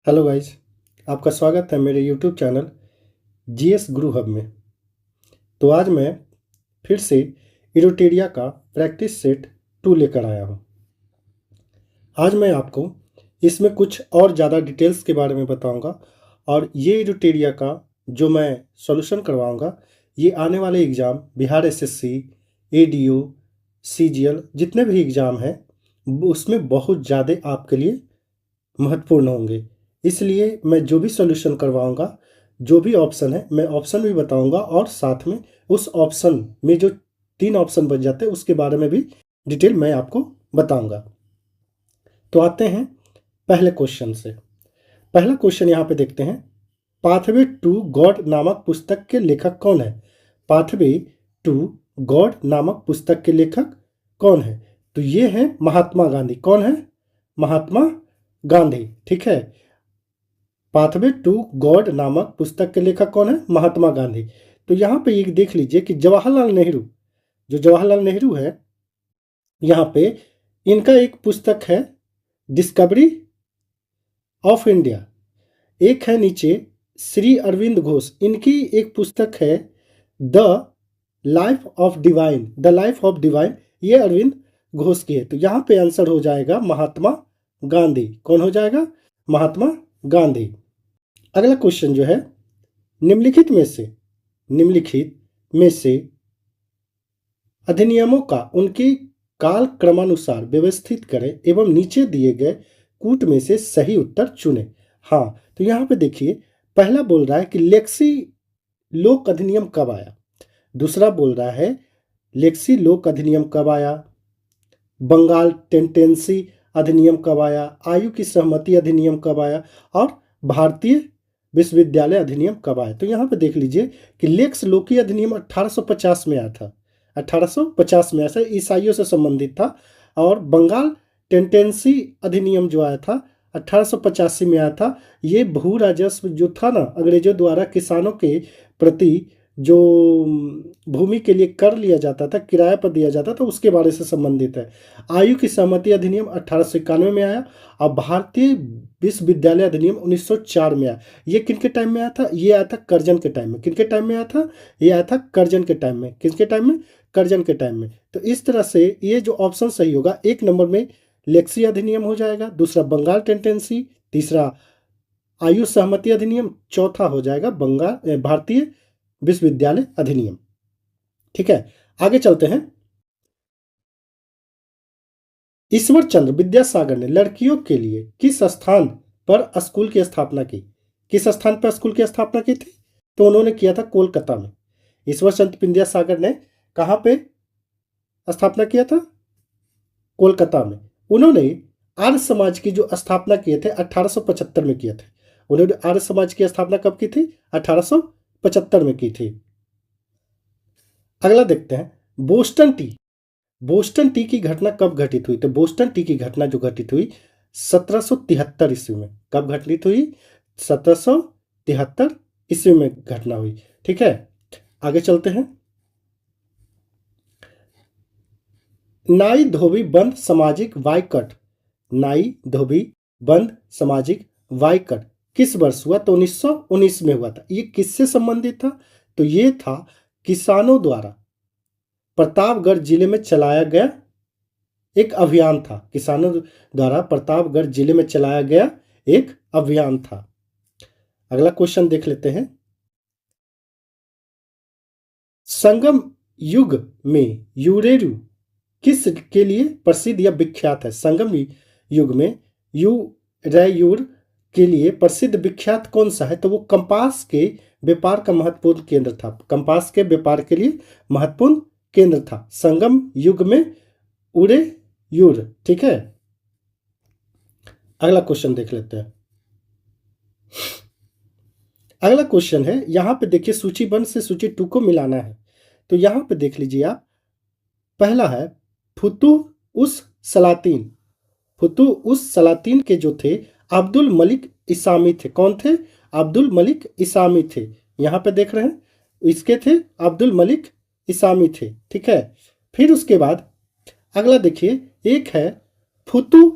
Hello guys, आपका स्वागत है मेरे यूट्यूब चैनल जीएस गुरु हब में। तो आज मैं फिर से इरोटेरिया का प्रैक्टिस सेट 2 लेकर आया हूँ। आज मैं आपको इसमें कुछ और ज़्यादा डिटेल्स के बारे में बताऊँगा और ये इरोटेरिया का जो मैं सॉल्यूशन करवाऊँगा ये आने वाले exam Bihar SSC, ADO, CGL जितने भी एग्ज़ाम हैं उसमें बहुत ज़्यादा आपके लिए महत्वपूर्ण होंगे। इसलिए मैं जो भी सॉल्यूशन करवाऊँगा, जो भी ऑप्शन है, मैं ऑप्शन भी बताऊँगा और साथ में उस ऑप्शन में जो 3 ऑप्शन बच जाते हैं उसके बारे में भी डिटेल मैं आपको बताऊँगा। तो आते हैं पहले क्वेश्चन से। पहला क्वेश्चन यहाँ पे देखते हैं, पाथवे टू गॉड नामक पुस्तक के लेखक कौन है? पाथवे टू गॉड नामक पुस्तक के लेखक कौन है? तो ये है महात्मा गांधी। कौन है? महात्मा गांधी। ठीक है, पाथवे टू गॉड नामक पुस्तक के लेखक कौन है? महात्मा गांधी। तो यहाँ पे ये देख लीजिए कि जवाहरलाल नेहरू, जो जवाहरलाल नेहरू है, यहाँ पे इनका एक पुस्तक है डिस्कवरी ऑफ इंडिया। एक है नीचे श्री अरविंद घोष, इनकी एक पुस्तक है the life of divine. The life of divine ये अरविंद घोष की है। तो यहाँ पे आंसर हो जाएगा महात्मा गांधी। कौन हो जाएगा? महात्मा गांधी। अगला क्वेश्चन जो है, निम्नलिखित में से अधिनियमों का उनके काल क्रमानुसार व्यवस्थित करें एवं नीचे दिए गए कूट में से सही उत्तर चुनें। हाँ, तो यहाँ पे देखिए, पहला बोल रहा है कि लेक्सी लोक अधिनियम कब आया। दूसरा बोल रहा है लेक्सी लोक अधिनियम कब आया, बंगाल टेंटेंसी अधिनियम कब आया, आयु की सहमति अधिनियम कब आया और भारतीय विश्वविद्यालय अधिनियम कब आया। तो यहाँ पे देख लीजिए कि लेक्स लोकी अधिनियम 1850 में आया था। 1850 में ऐसा ईसाइयों से संबंधित था। और बंगाल टेंटेंसी अधिनियम जो आया था 1885 में आया था। ये भू राजस्व जो था ना, अंग्रेजों द्वारा किसानों के प्रति जो भूमि के लिए कर लिया जाता था, किराए पर दिया जाता था, उसके बारे से संबंधित है। आयु की सहमति अधिनियम 1891 में आया और भारतीय विश्वविद्यालय अधिनियम 1904 में आया। ये किनके टाइम में आया था? ये आया था कर्जन के टाइम में। किनके टाइम में आया था? ये आया था कर्जन के टाइम में। किसके टाइम में? कर्जन के टाइम में। तो इस तरह से ये जो ऑप्शन सही होगा, एक नंबर में लेक्सी अधिनियम हो जाएगा, दूसरा बंगाल टेंटेंसी, तीसरा आयु सहमति अधिनियम, चौथा हो जाएगा बंगाल भारतीय विश्वविद्यालय अधिनियम। ठीक है, आगे चलते हैं। ईश्वर चंद्र विद्यासागर ने लड़कियों के लिए किस स्थान पर स्कूल की स्थापना की? किस स्थान पर स्कूल की स्थापना की थी? तो उन्होंने किया था कोलकाता में। ईश्वर चंद्र विद्यासागर ने कहां पे स्थापना किया था? कोलकाता में। उन्होंने आर्य समाज की जो स्थापना किए थे 1875 में किए थे। उन्होंने आर्य समाज की स्थापना कब की थी? 1875 में की थी। अगला देखते हैं, बोस्टन टी। बोस्टन टी की घटना कब घटित हुई? तो बोस्टन टी की घटना जो घटित हुई 1773 ईस्वी में। कब घटित हुई? 1773 ईस्वी में घटना हुई। ठीक है, आगे चलते हैं। नाई धोबी बंद सामाजिक वायकट। नाई धोबी बंद सामाजिक वायकट किस वर्ष हुआ? तो 1919 में हुआ था। ये किससे संबंधित था? तो ये था किसानों द्वारा प्रतापगढ़ जिले में चलाया गया एक अभियान था। किसानों द्वारा प्रतापगढ़ जिले में चलाया गया एक अभियान था। अगला क्वेश्चन देख लेते हैं। संगम युग में यूरेरू किस के लिए प्रसिद्ध या विख्यात है? संगम युग में यूरेयूर के लिए प्रसिद्ध विख्यात कौन सा है? तो वो कंपास के व्यापार का महत्वपूर्ण केंद्र था। कंपास के व्यापार के लिए महत्वपूर्ण केंद्र था संगम युग में उरेयूर। ठीक है, अगला क्वेश्चन देख लेते हैं। अगला क्वेश्चन है, यहां पे देखिए सूची 1 से सूची 2 को मिलाना है। तो यहां पे देख लीजिए आप, पहला है फुतुह उस सलातीन। फुतुह उस सलातीन के जो थे अब्दुल मलिक इसामी थे। कौन थे? अब्दुल मलिक इसामी थे। यहां पे देख रहे हैं, इसके थे अब्दुल मलिक इसामी थे। ठीक है, फिर उसके बाद अगला देखिए, एक है फुतुह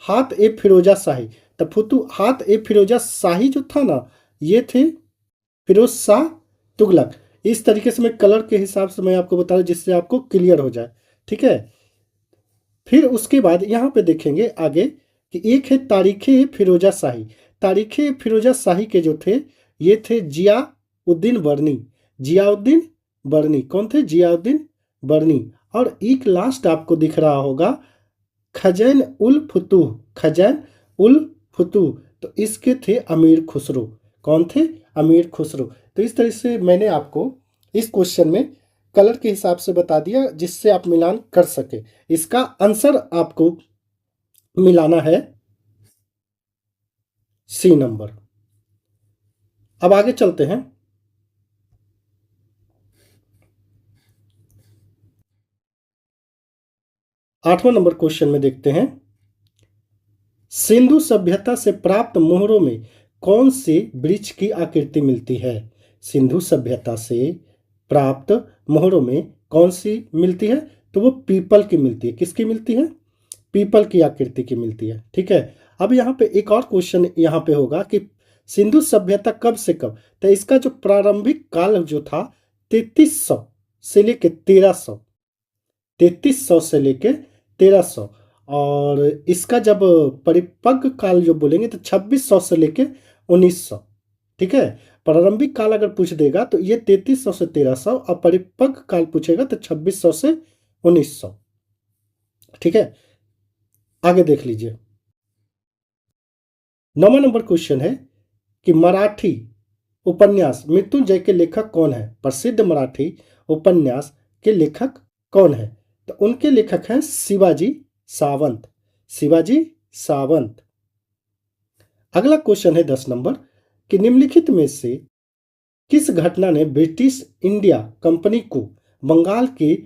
हाथ ए फिरोजा शाही। तो फुतूहात ए फिरोजा शाही जो था ना, ये थे फिरोज शाह तुगलक। इस तरीके से मैं कलर के हिसाब से मैं आपको बता रहा हूँ जिससे आपको क्लियर हो जाए, ठीक है। फिर उसके बाद यहाँ पे देखेंगे आगे कि एक है तारीखे फिरोजा शाही। तारीखे फिरोजा शाही के जो थे ये थे जियाउद्दीन बर्नी। जियाउद्दीन बर्नी कौन थे? जियाउद्दीन बर्नी। और एक लास्ट आपको दिख रहा होगा खजैन उल फुतूह। खजैन उल फुतूह, तो इसके थे अमीर खुसरो। कौन थे? अमीर खुसरो। तो इस तरह से मैंने आपको इस क्वेश्चन में कलर के हिसाब से बता दिया जिससे आप मिलान कर सके। इसका आंसर आपको मिलाना है सी नंबर। अब आगे चलते हैं। आठवां नंबर क्वेश्चन में देखते हैं, सिंधु सभ्यता से प्राप्त मोहरों में कौन से वृक्ष की आकृति मिलती है? सिंधु सभ्यता से प्राप्त मोहरों में कौन सी मिलती है? तो वो पीपल की मिलती है। किसकी मिलती है? पीपल की आकृति की मिलती है, ठीक है। अब यहाँ पे एक और क्वेश्चन यहाँ पे होगा कि सिंधु सभ्यता कब से कब? तो इसका जो प्रारंभिक काल जो था 3300 से लेके 1300, 3300 से लेके 1300, और इसका जब परिपक्व काल जो बोलेंगे तो 2600 से लेके 1900, ठीक है। प्रारंभिक काल अगर पूछ देगा तो ये 3300 से 1300, और परिपक्व काल पूछेगा तो 2600 से 1900, ठीक है। आगे देख लीजिए। 9वां नंबर क्वेश्चन है कि मराठी उपन्यास मृत्युंजय के लेखक कौन है? प्रसिद्ध मराठी उपन्यास के लेखक कौन है? तो उनके लेखक हैं शिवाजी सावंत। शिवाजी सावंत। अगला क्वेश्चन है 10 नंबर कि निम्नलिखित में से किस घटना ने ब्रिटिश इंडिया कंपनी को बंगाल के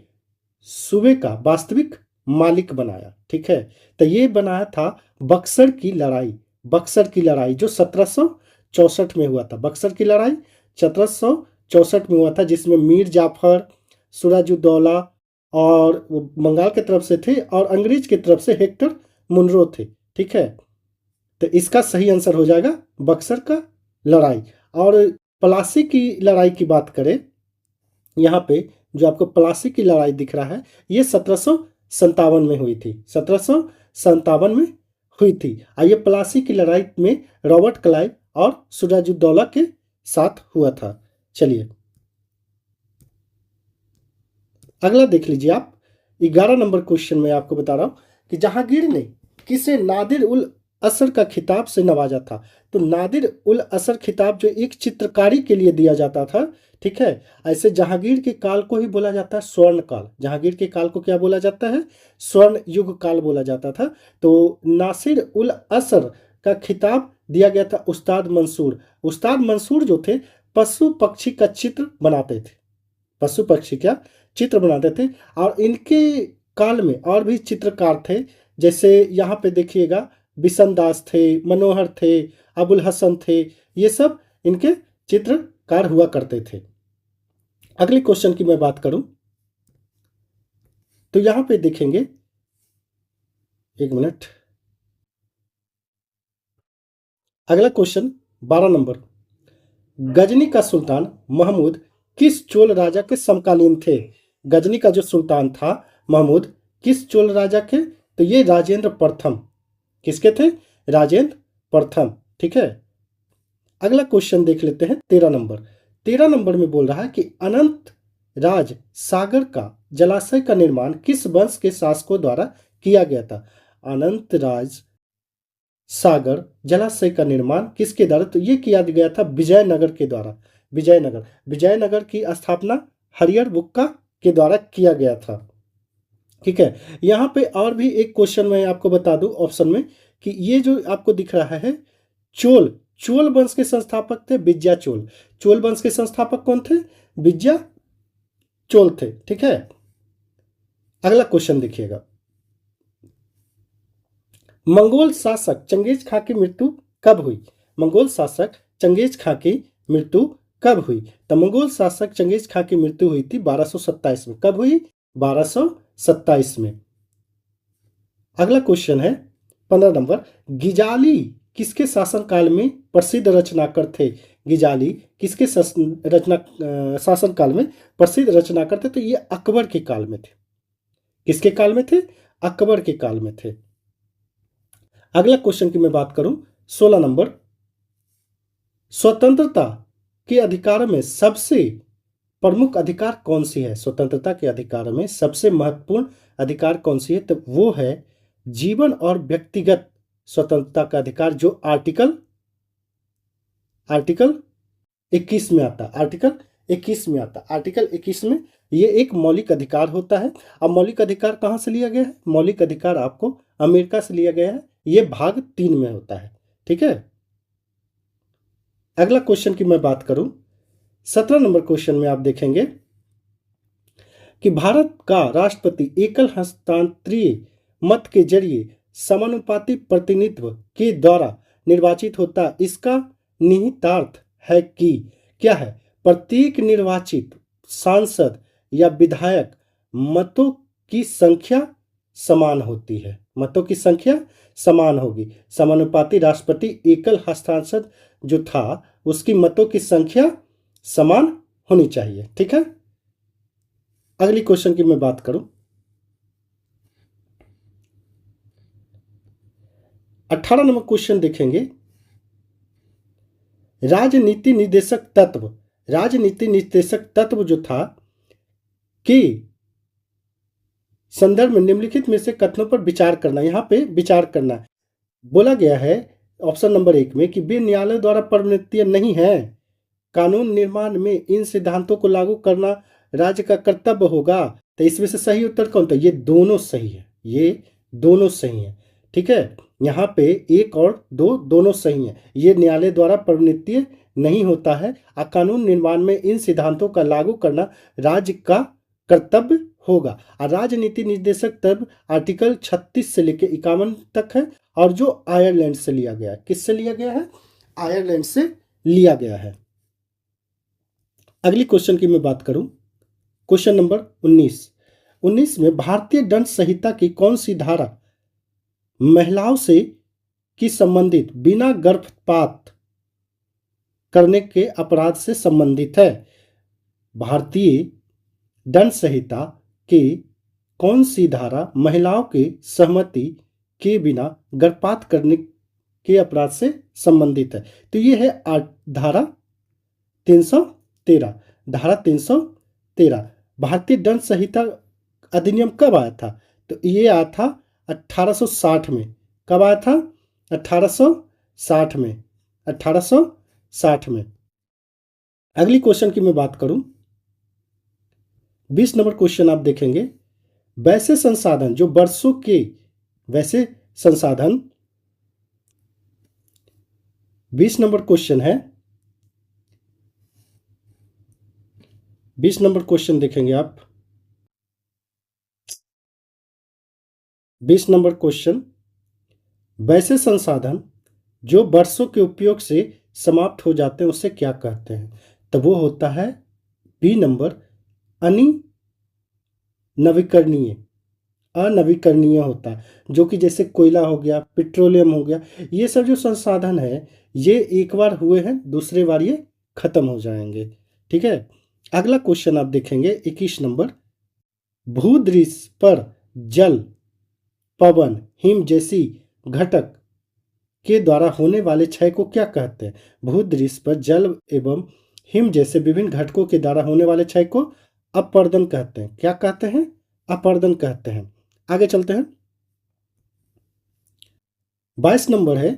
सूबे का वास्तविक मालिक बनाया? ठीक है, तो ये बनाया था बक्सर की लड़ाई। बक्सर की लड़ाई जो 1764 में हुआ था। बक्सर की लड़ाई 1764 में हुआ था, जिसमें मीर जाफर, सिराजुद्दौला और वो बंगाल की तरफ से थे और अंग्रेज की तरफ से हेक्टर मुनरो थे, ठीक है। तो इसका सही आंसर हो जाएगा बक्सर का लड़ाई। और प्लासी की लड़ाई की बात करें, यहाँ पे जो आपको प्लासी की लड़ाई दिख रहा है ये 1757 में हुई थी। 1757 में हुई थी। ये प्लासी की लड़ाई में रॉबर्ट क्लाइव और सिराजुद्दौला के साथ हुआ था। चलिए अगला देख लीजिए आप। 11 नंबर क्वेश्चन में आपको बता रहा हूं कि जहांगीर ने किसे नादिर उल असर का खिताब से नवाजा था? तो नादिर उल असर खिताब जो एक चित्रकारी के लिए दिया जाता था, ठीक है। ऐसे जहांगीर के काल को ही बोला जाता है स्वर्ण काल। जहांगीर के काल को क्या बोला जाता है? स्वर्ण युग काल बोला जाता था। तो नासिर उल असर का खिताब दिया गया था उस्ताद मंसूर। उस्ताद मंसूर जो थे पशु पक्षी का चित्र बनाते थे। पशु पक्षी का चित्र बनाते थे। और इनके काल में और भी चित्रकार थे, जैसे यहाँ पे देखिएगा बिशन दास थे, मनोहर थे, अबुल हसन थे। ये सब इनके चित्रकार हुआ करते थे। अगले क्वेश्चन की मैं बात करूं तो यहां पे देखेंगे, एक मिनट। अगला क्वेश्चन 12 नंबर, गजनी का सुल्तान महमूद किस चोल राजा के समकालीन थे? गजनी का जो सुल्तान था महमूद किस चोल राजा के? तो ये राजेंद्र प्रथम। किसके थे? राजेंद्र प्रथम, ठीक है। अगला क्वेश्चन देख लेते हैं 13 नंबर। 13 नंबर में बोल रहा है कि अनंत राज सागर का जलाशय का निर्माण किस वंश के शासकों द्वारा किया गया था? अनंत राज सागर जलाशय का निर्माण किसके द्वारा? तो ये किया गया था विजयनगर के द्वारा। विजयनगर की स्थापना हरिहर बुक्का के द्वारा किया गया था, ठीक है। यहाँ पे और भी एक क्वेश्चन मैं आपको बता दूं ऑप्शन में कि ये जो आपको दिख रहा है चोल वंश के संस्थापक थे विजया चोल। चोल वंश के संस्थापक कौन थे? विजया चोल थे, ठीक है। अगला क्वेश्चन देखिएगा, मंगोल शासक चंगेज खां की मृत्यु कब हुई? मंगोल शासक चंगेज खां की मृत्यु कब हुई? तो मंगोल शासक चंगेज खां की मृत्यु हुई थी 1227 में। कब हुई? 1227 में। अगला क्वेश्चन है 15 नंबर, गिजाली किसके शासनकाल में प्रसिद्ध रचनाकार थे? गिजाली किसके शासनकाल में प्रसिद्ध रचनाकार थे? तो ये अकबर के काल में थे। किसके काल में थे? अकबर के काल में थे। अगला क्वेश्चन की मैं बात करूं, 16 नंबर, स्वतंत्रता के अधिकार में सबसे प्रमुख अधिकार कौन सी है? स्वतंत्रता के अधिकार में सबसे महत्वपूर्ण अधिकार कौन सी है? तो वो है जीवन और व्यक्तिगत स्वतंत्रता का अधिकार, जो आर्टिकल 21 में आता। आर्टिकल 21 में आता। आर्टिकल 21 में ये एक मौलिक अधिकार होता है। अब मौलिक अधिकार कहाँ से लिया गया है? मौलिक अधिकार आपको अमेरिका से लिया गया है। ये भाग 3 में होता है। ठीक है। अगला क्वेश्चन की मैं बात करूं, 17 नंबर क्वेश्चन में आप देखेंगे कि भारत का राष्ट्रपति एकल हस्तांतरीय मत के जरिए समानुपाती प्रतिनिधित्व के द्वारा निर्वाचित होता। इसका निहितार्थ है कि क्या है? प्रत्येक निर्वाचित सांसद या विधायक मतों की संख्या समान होती है। मतों की संख्या समान होगी। समानुपाती राष्ट्रपति एकल हस्तांतरण जो था उसकी मतों की संख्या समान होनी चाहिए। ठीक है। अगली क्वेश्चन की मैं बात करूं, 18 नंबर क्वेश्चन देखेंगे, राजनीति निर्देशक तत्व जो था कि संदर्भ में निम्नलिखित में से कथनों पर विचार करना। यहां पे विचार करना बोला गया है ऑप्शन नंबर 1 में कि वे न्यायालय द्वारा परिवर्तनीय नहीं है। कानून निर्माण में इन सिद्धांतों को लागू करना राज्य का कर्तव्य होगा। तो इसमें से सही उत्तर कौन था? ये दोनों सही है। ये दोनों सही है। ठीक है। यहाँ पे 1 और 2 दोनों सही है। ये न्यायालय द्वारा परिवर्तनीय नहीं होता है। कानून निर्माण में इन सिद्धांतों का लागू करना राज्य का कर्तव्य होगा। और राजनीति निर्देशक तब आर्टिकल 36 से लेकर 51 तक है, और जो आयरलैंड से लिया गया है। किससे लिया गया है? आयरलैंड से लिया गया है। अगली क्वेश्चन की मैं बात करूं, क्वेश्चन नंबर 19 में भारतीय दंड संहिता की कौन सी धारा महिलाओं से की संबंधित बिना गर्भपात करने के अपराध से संबंधित है? भारतीय दंड संहिता की कौन सी धारा महिलाओं के सहमति के बिना गर्भपात करने के अपराध से संबंधित है? तो ये है धारा 313। धारा 313। भारतीय दंड संहिता अधिनियम कब आया था? तो ये आया था 1860 में। कब आया था? 1860 में। 1860 में। अगली क्वेश्चन की मैं बात करूं, 20 नंबर क्वेश्चन आप देखेंगे, वैसे संसाधन जो वर्षों के वैसे संसाधन 20 नंबर क्वेश्चन है। 20 नंबर क्वेश्चन देखेंगे आप। 20 नंबर क्वेश्चन, वैसे संसाधन जो वर्षों के उपयोग से समाप्त हो जाते हैं उसे क्या कहते हैं? तो वो होता है बी नंबर, नवीकरणीय। अनवीकरणीय होता है, जो कि जैसे कोयला हो गया, पेट्रोलियम हो गया। ये सब जो संसाधन है ये एक बार हुए हैं, दूसरे बार ये खत्म हो जाएंगे। ठीक है। अगला क्वेश्चन आप देखेंगे 21 नंबर, भूदृश्य पर जल, पवन, हिम जैसी घटक के द्वारा होने वाले क्षय को क्या कहते हैं? भूदृश्य पर जल एवं हिम जैसे विभिन्न घटकों के द्वारा होने वाले क्षय को अपरदन कहते हैं। क्या कहते हैं? अपरदन कहते हैं। आगे चलते हैं। 22 नंबर है,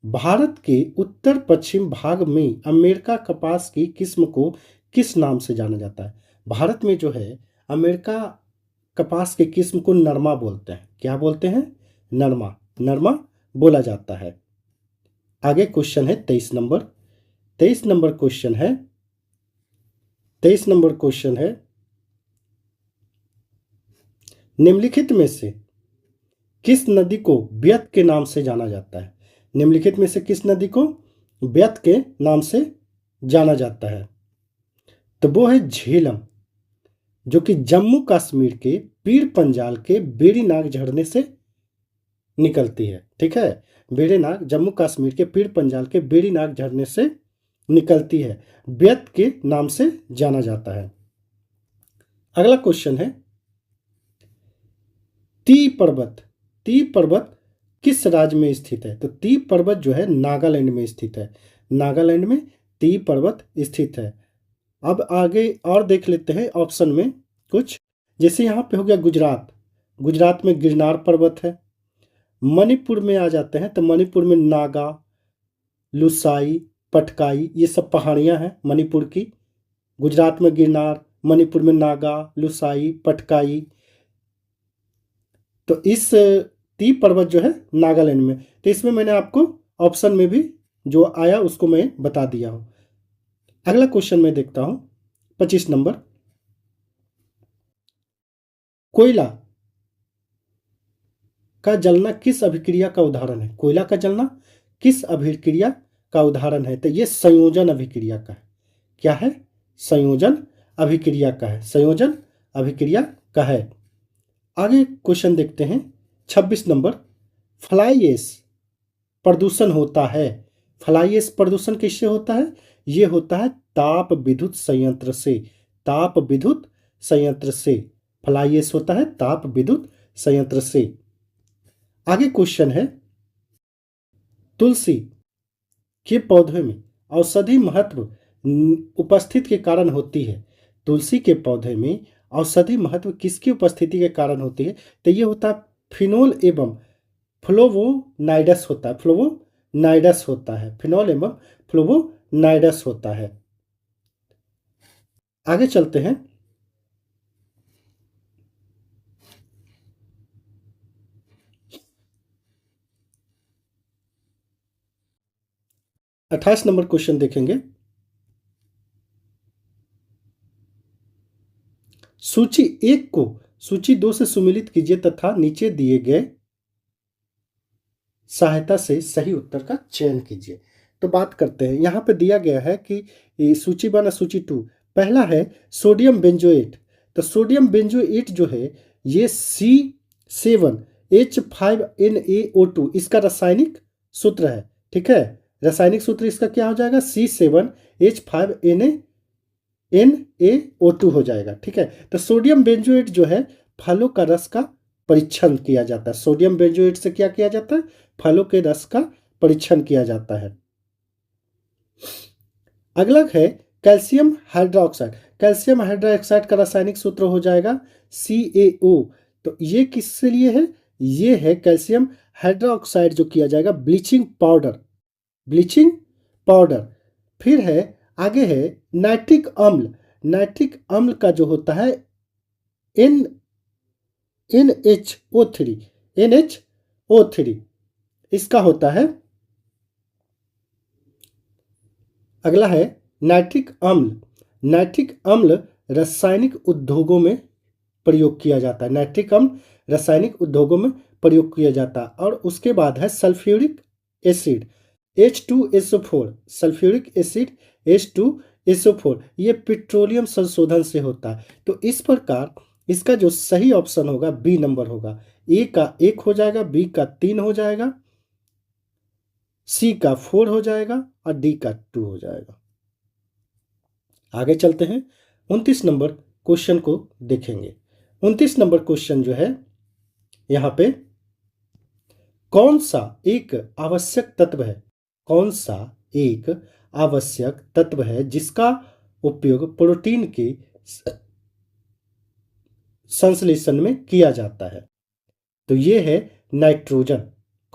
भारत के उत्तर पश्चिम भाग में अमेरिका कपास की किस्म को किस नाम से जाना जाता है? भारत में जो है अमेरिका कपास के किस्म को नरमा बोलते हैं। क्या बोलते हैं? नरमा। नरमा बोला जाता है। आगे क्वेश्चन है 23 नंबर। 23 नंबर क्वेश्चन है 23 नंबर क्वेश्चन है, निम्नलिखित में से किस नदी को व्यत के नाम से जाना जाता है? निम्नलिखित में से किस नदी को व्यत के नाम से जाना जाता है? तो वो है झेलम, जो कि जम्मू कश्मीर के पीर पंजाल के बेड़ी नाग झरने से निकलती है। ठीक है, वेरिनाग जम्मू कश्मीर के पीर पंजाल के वेरिनाग झरने से निकलती है, व्यत के नाम से जाना जाता है। अगला क्वेश्चन है, ती पर्वत, ती पर्वत किस राज्य में स्थित है? तो ती पर्वत जो है नागालैंड में स्थित है, नागालैंड में ती पर्वत स्थित है। अब आगे और देख लेते हैं ऑप्शन में कुछ, जैसे यहाँ पे हो गया गुजरात, गुजरात में गिरनार पर्वत है। मणिपुर में आ जाते हैं तो मणिपुर में नागा, लुसाई, पटकाई, ये सब पहाड़ियाँ हैं मणिपुर की। गुजरात में गिरनार, मणिपुर में नागा, लुसाई, पटकाई। तो इस ती पर्वत जो है नागालैंड में, तो इसमें मैंने आपको ऑप्शन में भी जो आया उसको मैं बता दिया हूँ। अगला क्वेश्चन मैं देखता हूँ 25 नंबर, कोयला का जलना किस अभिक्रिया का उदाहरण है? कोयला का जलना किस अभिक्रिया का उदाहरण है? तो ये संयोजन अभिक्रिया का है। क्या है? संयोजन अभिक्रिया का है, संयोजन अभिक्रिया का है। आगे क्वेश्चन देखते हैं 26 नंबर, फ्लाई ऐश प्रदूषण होता है, फ्लाई ऐश प्रदूषण किससे होता है? ये होता है ताप विद्युत संयंत्र से, ताप विद्युत संयंत्र से फ्लाई ऐश होता है ताप विद्युत संयंत्र से। आगे क्वेश्चन है, तुलसी के पौधे में औषधि महत्व उपस्थित के कारण होती है। तुलसी के पौधे में औषधि महत्व किसकी उपस्थिति के कारण होती है? तो ये होता है फिनोल एवं फ्लोवोनाइडस होता है, फ्लोवोनाइडस होता है, फिनोल एवं फ्लोवोनाइडस होता है। आगे चलते हैं, अट्ठाईस नंबर क्वेश्चन देखेंगे। सूची 1 को सूची 2 से सुमेलित कीजिए तथा नीचे दिए गए सहायता से सही उत्तर का चयन कीजिए। तो बात करते हैं, यहाँ पे दिया गया है कि सूची 1 और सूची 2। पहला है सोडियम बेंजोएट, तो सोडियम बेंजोएट जो है ये C7H5NaO2 इसका रासायनिक सूत्र है। ठीक है, रासायनिक सूत्र इसका क्या हो जाएगा? C7H5NaO2 हो जाएगा। ठीक है, तो सोडियम बेंजोएट जो है फलों का रस का परीक्षण किया जाता है, सोडियम बेंजोएट से क्या किया जाता है? फलों के रस का परीक्षण किया जाता है। अगला है कैल्शियम हाइड्रोक्साइड, कैल्शियम हाइड्रोक्साइड का रासायनिक सूत्र हो जाएगा CaO। तो ये किसके लिए है? ये है कैल्शियम हाइड्रोक्साइड जो किया जाएगा ब्लीचिंग पाउडर, ब्लीचिंग पाउडर। फिर है आगे है नाइट्रिक अम्ल, नाइट्रिक अम्ल का जो होता है NHO3 इसका होता है। अगला है नाइट्रिक अम्ल, नाइट्रिक अम्ल रासायनिक उद्योगों में प्रयोग किया जाता है, नाइट्रिक अम्ल रासायनिक उद्योगों में प्रयोग किया जाता है। और उसके बाद है sulphuric acid H2SO4, sulphuric acid H2SO4 ये पेट्रोलियम संशोधन से होता है। तो इस प्रकार इसका जो सही ऑप्शन होगा बी नंबर होगा। ए का 1 हो जाएगा, बी का 3 हो जाएगा, सी का 4 हो जाएगा और डी का 2 हो जाएगा। आगे चलते हैं 29 नंबर क्वेश्चन को देखेंगे। 29 नंबर क्वेश्चन जो है यहाँ पे, कौन सा एक आवश्यक तत्व है, कौन सा एक आवश्यक तत्व है जिसका उपयोग प्रोटीन के संश्लेषण में किया जाता है? तो ये है नाइट्रोजन।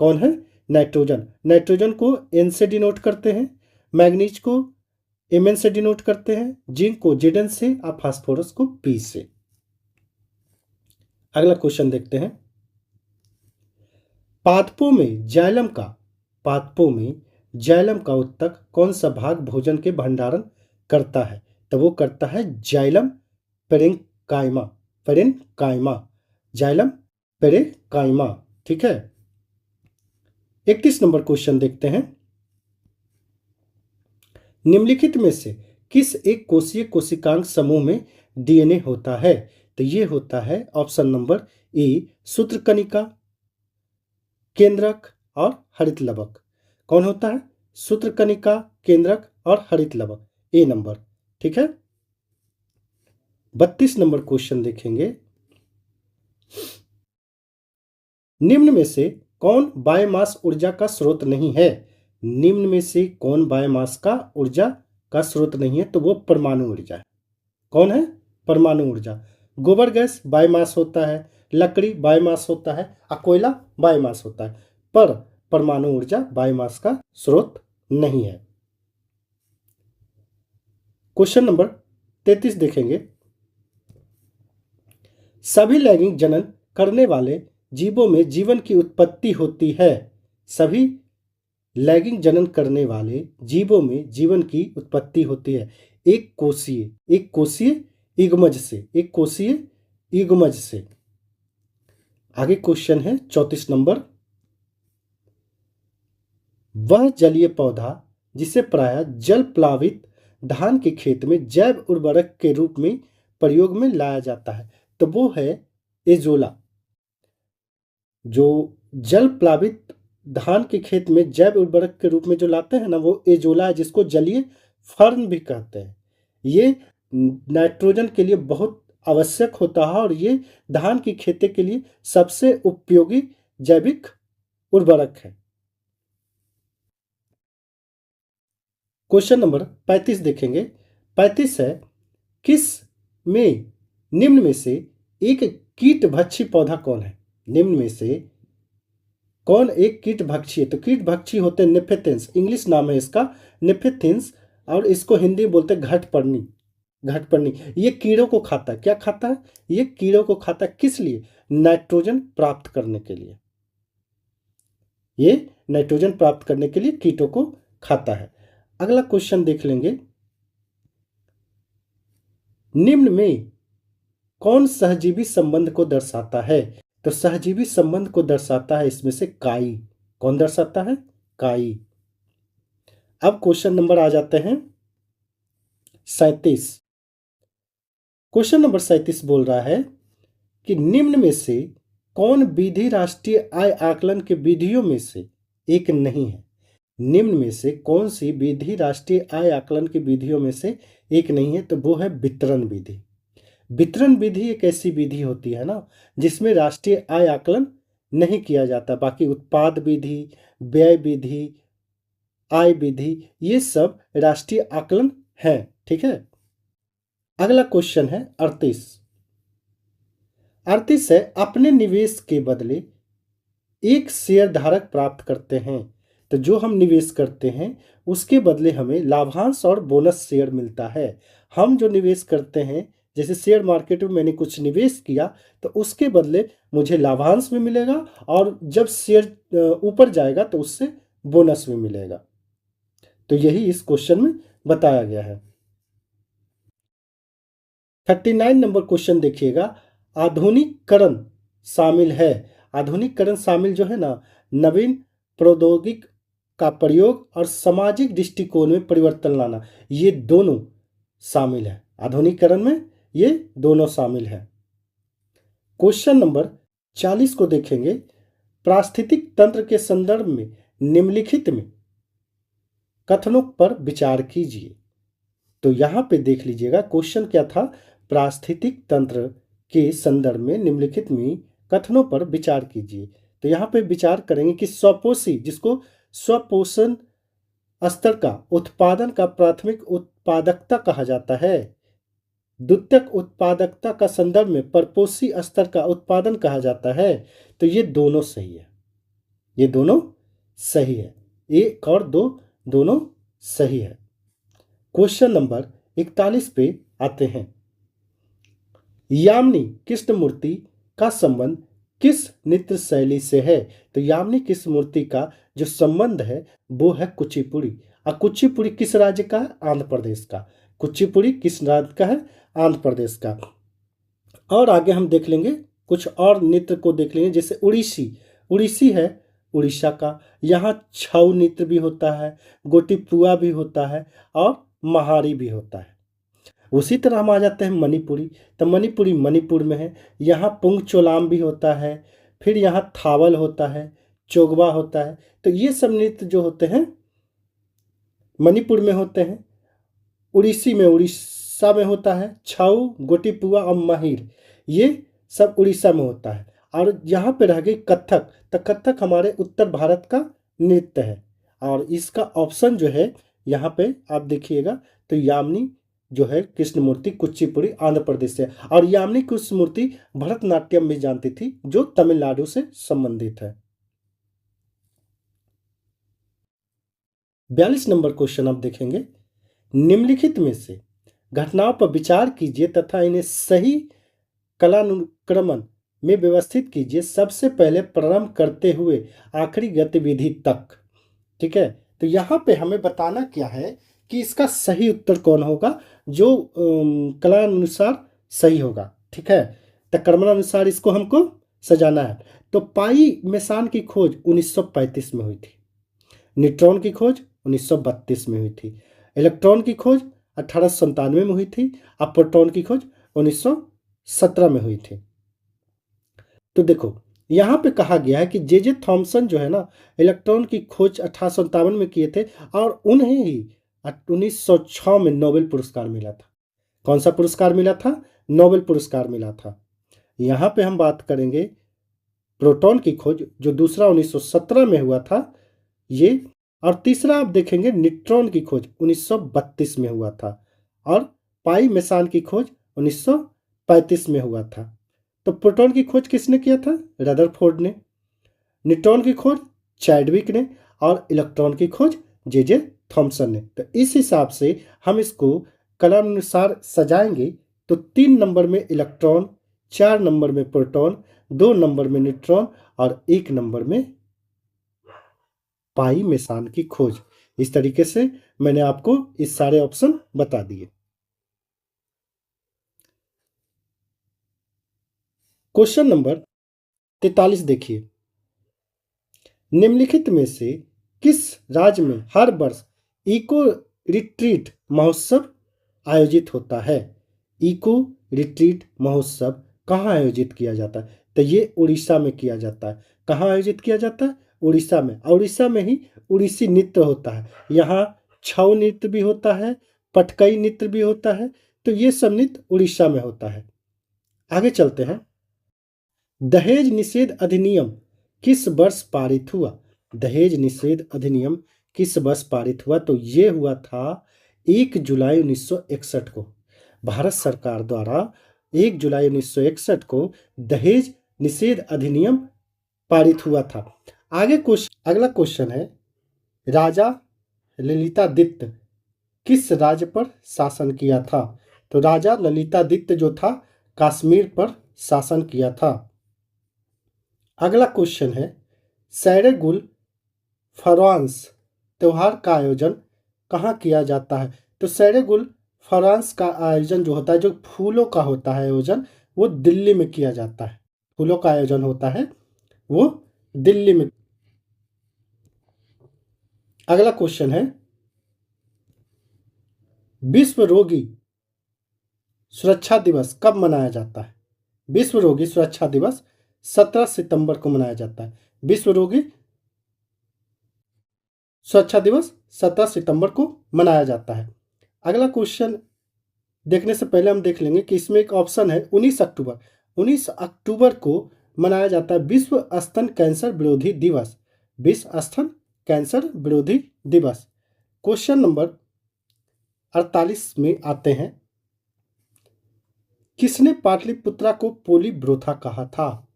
कौन है? नाइट्रोजन। नाइट्रोजन को N से डिनोट करते हैं, मैग्नीज को Mn से डिनोट करते हैं, जिंक को Zn से और फास्फोरस को P से। अगला क्वेश्चन देखते हैं, पादपों में जाइलम का, पादपों में जाइलम का उत्तक कौन सा भाग भोजन के भंडारण करता है? तो वो करता है xylem parenchyma, parenchyma, xylem parenchyma. ठीक है, 31 नंबर क्वेश्चन देखते हैं, निम्नलिखित में से किस एक कोशीय कोशिकांग समूह में DNA होता है? तो ये होता है ऑप्शन नंबर ए सूत्रकणिका, केंद्रक और हरित लवक। कौन होता है? सूत्रकनिका, केंद्रक और हरित लवक। ए नंबर। ठीक है। 32 नंबर क्वेश्चन देखेंगे। निम्न में से कौन बायोमास ऊर्जा का स्रोत नहीं है? निम्न में से कौन बायोमास का ऊर्जा का स्रोत नहीं है? तो वो परमाणु ऊर्जा है। कौन है? परमाणु ऊर्जा। गोबर गैस बायोमास होता है, लकड़ी बायोमास होता है और कोयला बायोमास होता है, पर परमाणु ऊर्जा बायोमास का स्रोत नहीं है। क्वेश्चन नंबर 33 देखेंगे। सभी लैंगिक जनन करने वाले जीवों में जीवन की उत्पत्ति होती है। सभी लैंगिक जनन करने वाले जीवों में जीवन की उत्पत्ति होती है एक कोशीय युग्मज से, एक कोशीय युग्मज से। आगे क्वेश्चन है 34 नंबर। वह जलीय पौधा जिसे प्रायः जल प्लावित धान के खेत में जैव उर्वरक के रूप में प्रयोग में लाया जाता है, तो वो है एजोला। जो जल प्लावित धान के खेत में जैव उर्वरक के रूप में जो लाते हैं ना, वो एजोला है, जिसको जलीय फर्न भी कहते हैं। ये नाइट्रोजन के लिए बहुत आवश्यक होता है और ये धान की खेती के लिए सबसे उपयोगी जैविक उर्वरक है। क्वेश्चन नंबर 35 देखेंगे। 35 है, किस में निम्न में से एक कीटभक्षी पौधा कौन है? निम्न में से कौन एक कीटभक्षी है? तो कीटभक्षी होते हैं नेफेथेंस, इंग्लिश नाम है इसका नेफेथेंस, और इसको हिंदी में बोलते हैं घटपर्णी। घटपर्णी ये कीड़ों को खाता है। क्या खाता है? ये कीड़ों को खाता है। किस लिए? नाइट्रोजन प्राप्त करने के लिए। ये नाइट्रोजन प्राप्त करने के लिए कीटों को खाता है। अगला क्वेश्चन देख लेंगे। निम्न में कौन सहजीवी संबंध को दर्शाता है? तो सहजीवी संबंध को दर्शाता है इसमें से काई। कौन दर्शाता है? काई। अब क्वेश्चन नंबर आ जाते हैं 37। क्वेश्चन नंबर 37 बोल रहा है कि निम्न में से कौन विधि राष्ट्रीय आय आकलन के विधियों में से एक नहीं है? निम्न में से कौन सी विधि राष्ट्रीय आय आकलन की विधियों में से एक नहीं है? तो वो है वितरण विधि। वितरण विधि एक ऐसी विधि होती है ना, जिसमें राष्ट्रीय आय आकलन नहीं किया जाता। बाकी उत्पाद विधि, व्यय विधि, आय विधि, ये सब राष्ट्रीय आकलन है। ठीक है। अगला क्वेश्चन है 38। 38 है, अपने निवेश के बदले एक शेयर धारक प्राप्त करते हैं। तो जो हम निवेश करते हैं उसके बदले हमें लाभांश और बोनस शेयर मिलता है। हम जो निवेश करते हैं, जैसे शेयर मार्केट में मैंने कुछ निवेश किया, तो उसके बदले मुझे लाभांश भी मिलेगा और जब शेयर ऊपर जाएगा तो उससे बोनस भी मिलेगा। तो यही इस क्वेश्चन में बताया गया है। 39 नंबर क्वेश्चन देखिएगा। आधुनिकीकरण शामिल है। आधुनिकीकरण शामिल जो है ना, नवीन प्रौद्योगिक का प्रयोग और सामाजिक दृष्टिकोण में परिवर्तन लाना, ये दोनों शामिल है। आधुनिकीकरण में ये दोनों शामिल है। क्वेश्चन नंबर 40 को देखेंगे। पारिस्थितिक तंत्र के संदर्भ में निम्नलिखित में कथनों पर विचार कीजिए। तो यहां पे देख लीजिएगा क्वेश्चन क्या था। पारिस्थितिक तंत्र के संदर्भ में निम्नलिखित में कथनों पर विचार कीजिए। तो यहाँ पे विचार करेंगे कि स्वपोषी, जिसको स्वपोषण स्तर का उत्पादन का प्राथमिक उत्पादकता कहा जाता है, द्वितीयक उत्पादकता का संदर्भ में परपोषी स्तर का उत्पादन कहा जाता है। तो ये दोनों सही है। ये दोनों सही है। एक और दो दोनों सही है। क्वेश्चन नंबर 41 पे आते हैं। यामिनी कृष्णमूर्ति का संबंध किस नृत्य शैली से है? तो यामिनी कृष्णमूर्ति का जो संबंध है वो है कुचिपुड़ी। और कुचिपुड़ी किस राज्य का है? आंध्र प्रदेश का। कुचिपुड़ी किस राज्य का है? आंध्र प्रदेश का। और आगे हम देख लेंगे कुछ और नृत्य को देख लेंगे, जैसे उड़ीसी। उड़ीसी है उड़ीसा का। यहाँ छऊ नृत्य भी होता है, गोटीपुआ भी होता है और महारी भी होता है। उसी तरह हम आ जाते हैं मणिपुरी। तो मणिपुरी मणिपुर में है। यहाँ पुंगचोलाम भी होता है, फिर यहाँ थावल होता है, चोगवा होता है। तो ये सब नृत्य जो होते हैं मणिपुर में होते हैं, उड़ीसा में होता है छाऊ, गोटीपुआ और माहिर, ये सब उड़ीसा में होता है। और यहाँ पे रह गई कथक, तो कथक हमारे उत्तर भारत का नृत्य है। और इसका ऑप्शन जो है यहाँ पे आप देखिएगा तो यामिनी जो है कृष्णमूर्ति कुचिपुड़ी आंध्र प्रदेश से, और यामिनी कृष्णमूर्ति भरतनाट्यम भी जानती थी जो तमिलनाडु से संबंधित है। 42 नंबर क्वेश्चन आप देखेंगे, निम्नलिखित में से घटनाओं पर विचार कीजिए तथा इन्हें सही कालानुक्रमण में व्यवस्थित कीजिए, सबसे पहले प्रारंभ करते हुए आखिरी गतिविधि तक। ठीक है, तो यहाँ पे हमें बताना क्या है कि इसका सही उत्तर कौन होगा, जो कालानुसार सही होगा। ठीक है, तो क्रमानुसार इसको हमको सजाना है। तो पाई मेसान की खोज 1935 में हुई थी, न्यूट्रॉन की खोज 1932 में हुई थी, इलेक्ट्रॉन की खोज 1897 में हुई थी, और प्रोटॉन की खोज 1917 में हुई थी। तो देखो यहाँ पे कहा गया है कि जे थॉमसन जो है ना इलेक्ट्रॉन की खोज 1857 में किए थे, और उन्हें ही 1906 में नोबेल पुरस्कार मिला था। कौन सा पुरस्कार मिला था? नोबेल पुरस्कार मिला था। यहाँ पे हम बात करेंगे प्रोटॉन की खोज जो दूसरा 1917 में हुआ था ये, और तीसरा आप देखेंगे न्यूट्रॉन की खोज 1932 में हुआ था, और पाई मेसान की खोज 1935 में हुआ था। तो प्रोटॉन की खोज किसने किया था? रदरफोर्ड ने। न्यूट्रॉन की खोज चैडविक ने, और इलेक्ट्रॉन की खोज जे थॉमसन ने। तो इस हिसाब से हम इसको क्रमानुसार सजाएंगे तो 3 नंबर में इलेक्ट्रॉन, 4 नंबर में प्रोटॉन, 2 नंबर में न्यूट्रॉन, और 1 नंबर में पाई मेसान की खोज। इस तरीके से मैंने आपको इस सारे ऑप्शन बता दिए। क्वेश्चन नंबर 43 देखिए, निम्नलिखित में से किस राज्य में हर वर्ष इको रिट्रीट महोत्सव आयोजित होता है? इको रिट्रीट महोत्सव कहाँ आयोजित किया जाता है? तो ये उड़ीसा में किया जाता है। कहाँ आयोजित किया जाता है? उड़ीसा में। और उड़ीसा में ही उड़ीसी नृत्य होता है। यहाँ छऊ नृत्य भी होता है, पटकई नृत्य भी होता है। तो ये सब नृत्य उड़ीसा में होता है। आगे चलते हैं, दहेज निषेध अधिनियम किस वर्ष पारित हुआ? दहेज निषेध अधिनियम किस वर्ष पारित हुआ? तो ये हुआ था 1 जुलाई 1961 को। भारत सरकार द्वारा 1 जुलाई 1961 को दहेज निषेध अधिनियम पारित हुआ था। अगला क्वेश्चन है, राजा ललितादित्य किस राज्य पर शासन किया था? तो राजा ललितादित्य जो था कश्मीर पर शासन किया था। अगला क्वेश्चन है, सैरे-गुल फ्रांस त्योहार का आयोजन कहाँ किया जाता है? तो सैरे-गुल फ्रांस का आयोजन जो होता है, जो फूलों का होता है आयोजन, वो दिल्ली में किया जाता है। फूलों का आयोजन होता है वो दिल्ली में। अगला क्वेश्चन है, विश्व रोगी सुरक्षा दिवस कब मनाया जाता है? विश्व रोगी सुरक्षा दिवस 17 सितंबर को मनाया जाता है। विश्व रोगी सुरक्षा दिवस 17 सितंबर को मनाया जाता है। अगला क्वेश्चन देखने से पहले हम देख लेंगे कि इसमें एक ऑप्शन है 19 अक्टूबर। 19 अक्टूबर को मनाया जाता है विश्व स्तन कैंसर विरोधी दिवस। विश्व स्तन कैंसर विरोधी दिवस। क्वेश्चन नंबर 48 में आते हैं, किसने पाटलिपुत्रा को पोलीब्रोथा कहा था?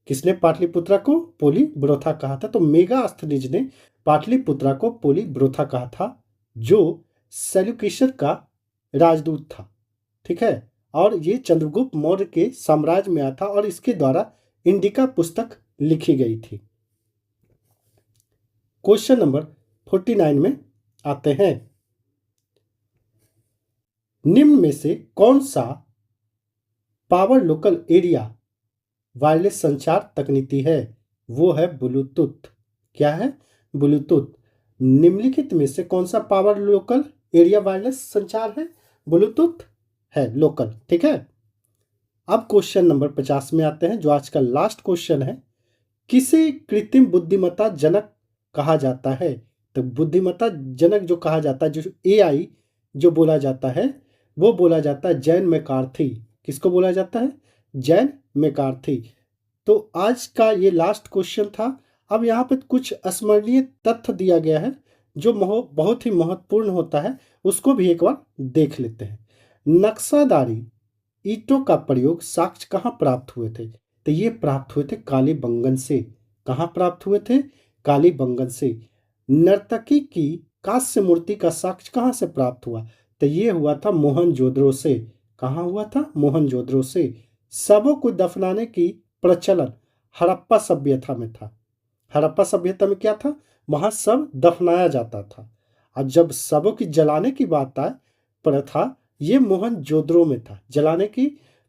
किसने पाटलिपुत्रा को पोलीब्रोथा कहा था? तो मेगास्थनीज ने पाटलिपुत्रा को पोलीब्रोथा कहा था, जो सेल्यूकिसर का राजदूत था। ठीक है, और ये चंद्रगुप्त मौर्य के साम्राज्य में आया था, और इसके द्वारा इंडिका पुस्तक लिखी गई थी। क्वेश्चन नंबर 49 में आते हैं, निम्न में से कौन सा पावर लोकल एरिया वायरलेस संचार तकनीकी है? वो है ब्लूटूथ। क्या है? ब्लूटूथ। निम्नलिखित में से कौन सा पावर लोकल एरिया वायरलेस संचार है? ब्लूटूथ है, लोकल। ठीक है, अब क्वेश्चन नंबर 50 में आते हैं, जो आज का लास्ट क्वेश्चन है। किसे कृत्रिम बुद्धिमत्ता जनक कहा जाता है? तो बुद्धिमत्ता जनक जो कहा जाता है, जो एआई जो बोला जाता है, वो बोला जाता है जैन मैकार्थी। किसको बोला जाता है? जैन मैकार्थी। तो आज का ये लास्ट क्वेश्चन था। अब यहाँ पे कुछ स्मरणीय तथ्य दिया गया है जो बहुत ही महत्वपूर्ण होता है, उसको भी एक बार देख लेते हैं। नक्शादारी ईंटों का प्रयोग साक्ष्य कहाँ प्राप्त हुए थे? तो ये प्राप्त हुए थे कालीबंगन से। कहाँ प्राप्त हुए थे? कालीबंगन से। नर्तकी की कांस्य मूर्ति का साक्ष्य कहाँ से प्राप्त हुआ? तो ये हुआ था मोहनजोदड़ो से। कहाँ हुआ था? मोहनजोदड़ो से। शवों को दफनाने की प्रचलन हड़प्पा सभ्यता में था। हड़प्पा सभ्यता में क्या था? वहां शव दफनाया जाता था। और जब शवों की जलाने की बात आए, प्रथा, ये मोहनजोदड़ो में था। जलाने की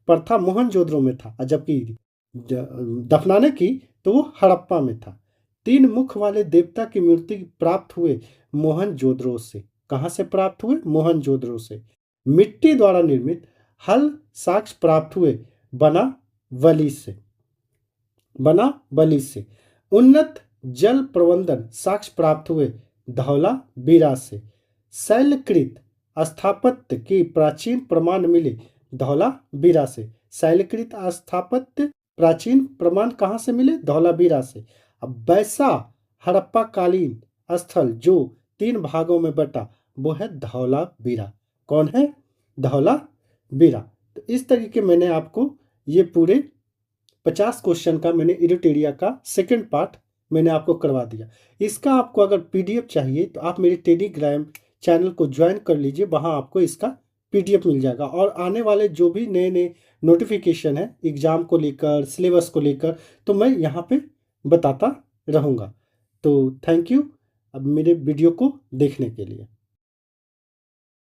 प्रथा मोहनजोदड़ो में था, और जबकि दफनाने की तो वो हड़प्पा में था। 3 मुख वाले देवता की मूर्ति प्राप्त हुए मोहनजोदड़ो से। कहाँ से प्राप्त हुए? मोहनजोदड़ो से। मिट्टी द्वारा निर्मित हल साक्ष्य प्राप्त हुए बनावली से। बनावली से। उन्नत जल प्रबंधन साक्ष्य प्राप्त हुए धौलावीरा से। शैलकृत स्थापत्य के प्राचीन प्रमाण मिले धौलावीरा से। शैलकृत स्थापत्य प्राचीन प्रमाण कहाँ से मिले? धौलावीरा से। अब वैसा हड़प्पा कालीन स्थल जो 3 भागों में बटा, वो है धौलावीरा। कौन है? धौलावीरा। तो इस तरीके मैंने आपको ये पूरे 50 क्वेश्चन का मैंने इरिटेरिया का सेकंड पार्ट मैंने आपको करवा दिया। इसका आपको अगर पीडीएफ चाहिए तो आप मेरे टेलीग्राम चैनल को ज्वाइन कर लीजिए, वहां आपको इसका पीडीएफ मिल जाएगा। और आने वाले जो भी नए नए नोटिफिकेशन है एग्जाम को लेकर, सिलेबस को लेकर, तो मैं यहाँ पे बताता रहूँगा। तो थैंक यू अब मेरे वीडियो को देखने के लिए।